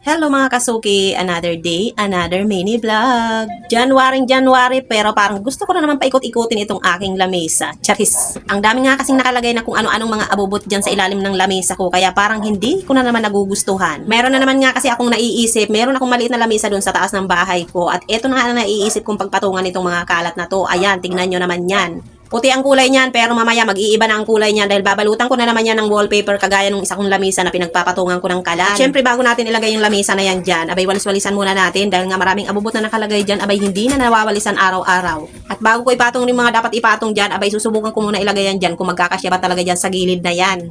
Hello mga kasuki, another day, another mini vlog. January pero parang gusto ko na naman paikot-ikutin itong aking lamesa. Charis. Ang dami nga kasing nakalagay na kung ano-anong mga abubot dyan sa ilalim ng lamesa ko kaya parang hindi ko na naman nagugustuhan. Meron na naman nga kasi akong naiisip, meron akong maliit na lamesa dun sa taas ng bahay ko at eto na nga na naiisip kong pagpatungan itong mga kalat na to. Ayan, tignan nyo naman yan. Puti ang kulay niyan pero mamaya mag-iiba na ang kulay niyan dahil babalutan ko na naman yan ng wallpaper kagaya nung isa kong lamisa na pinagpapatungan ko ng kalan. At syempre bago natin ilagay yung lamisa na yan dyan, abay walis-walisan muna natin dahil nga maraming abubot na nakalagay dyan, abay hindi na nawawalisan araw-araw. At bago ko ipatong yung mga dapat ipatong dyan, abay susubukan ko muna ilagay yan dyan kung magkakasya ba talaga dyan sa gilid na yan.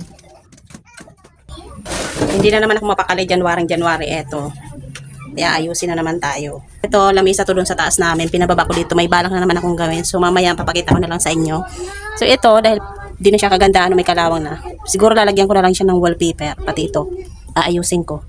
Hindi na naman ako mapakali January eto. Kaya ayusin na naman tayo. Ito, lamisa to dun sa taas namin. Pinababa ko dito. May balak na naman akong gawin. So, mamaya papakita ko na lang sa inyo. So, ito, dahil di na siya kagandaan, may kalawang na. Siguro lalagyan ko na lang siya ng wallpaper. Pati ito. Aayusin ko.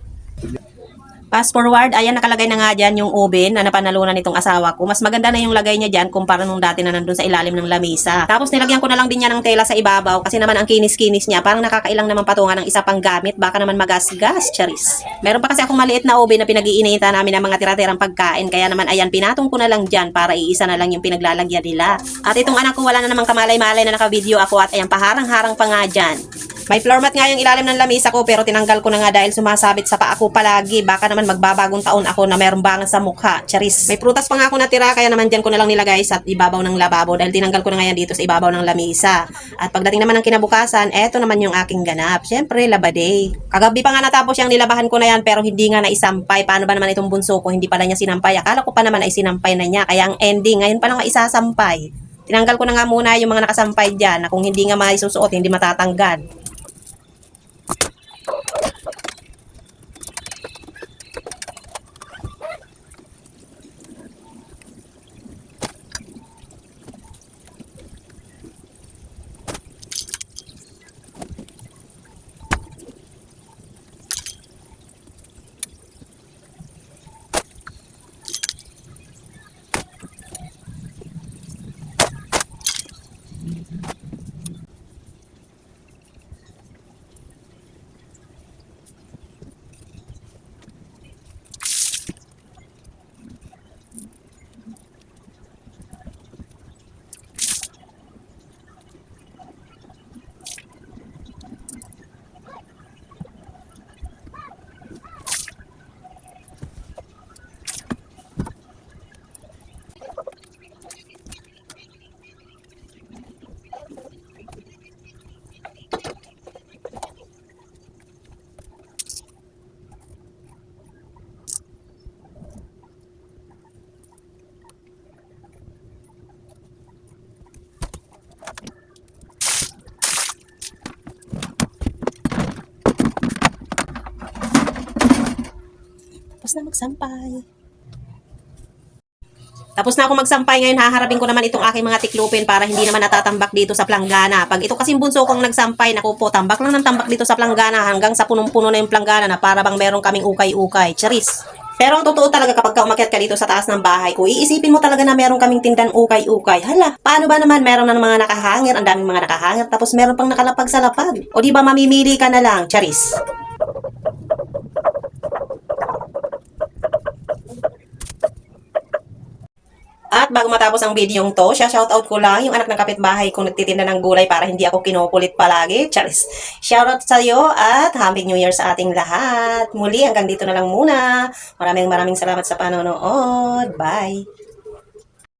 Fast forward, ayan nakalagay na nga dyan yung oven na napanalunan nitong asawa ko. Mas maganda na yung lagay niya dyan kumpara nung dati na nandun sa ilalim ng lamisa. Tapos nilagyan ko na lang din niya ng tela sa ibabaw kasi naman ang kinis-kinis niya. Parang nakakailang naman patungan ng isa pang gamit. Baka naman magasgas, charis. Meron pa kasi akong maliit na oven na pinag-iinitan namin ng mga tira-tirang pagkain. Kaya naman ayan, pinatong ko na lang dyan para iisa na lang yung pinaglalagyan nila. At itong anak ko wala na namang kamalay-malay na naka-video ako at ayan, paharang-harang pa nga dyan. May floor mat nga yung ilalim ng lamisa ko pero tinanggal ko na nga dahil sumasabit sa paa ko palagi. Baka naman magbabagong taon ako na mayroong bangas sa mukha. Charis. May prutas pa nga ako natira kaya naman dyan ko na lang nilagay sa ibabaw ng lababo dahil tinanggal ko na nga yan dito sa ibabaw ng lamisa. At pagdating naman ng kinabukasan, eto naman yung aking ganap. Siyempre, labaday. Kagabi pa nga natapos yung nilabahan ko na yan pero hindi nga naisampay. Paano ba naman itong bunso ko? Hindi pala niya sinampay. Akala ko pa naman ay sinampay na niya. Kaya ang ending, ngayon pa lang isasampay. Tinanggal ko na nga muna yung mga nakasampay dyan na kung hindi nga maisusuot, hindi matatanggal. Tapos na magsampay. Tapos na ako magsampay ngayon, haharapin ko naman itong aking mga tiklupin para hindi naman natatambak dito sa planggana. Pag ito kasing bunso kong nagsampay, naku po, tambak lang ng tambak dito sa planggana hanggang sa punong-puno na yung planggana na para bang meron kaming ukay-ukay. Charis. Pero ang totoo talaga kapag umakyat ka dito sa taas ng bahay ko, iisipin mo talaga na meron kaming tindan ukay-ukay. Hala, paano ba naman meron na mga nakahangir, ang daming mga nakahangir, tapos meron pang nakalapag sa lapag. O di ba mamimili ka na lang, charis. At bago matapos ang videong to, shoutout ko lang yung anak ng kapitbahay kong nagtitinda ng gulay para hindi ako kinukulit palagi. Charis. Shoutout sa iyo at Happy New Year sa ating lahat. Muli, hanggang dito na lang muna. Maraming salamat sa panonood. Bye!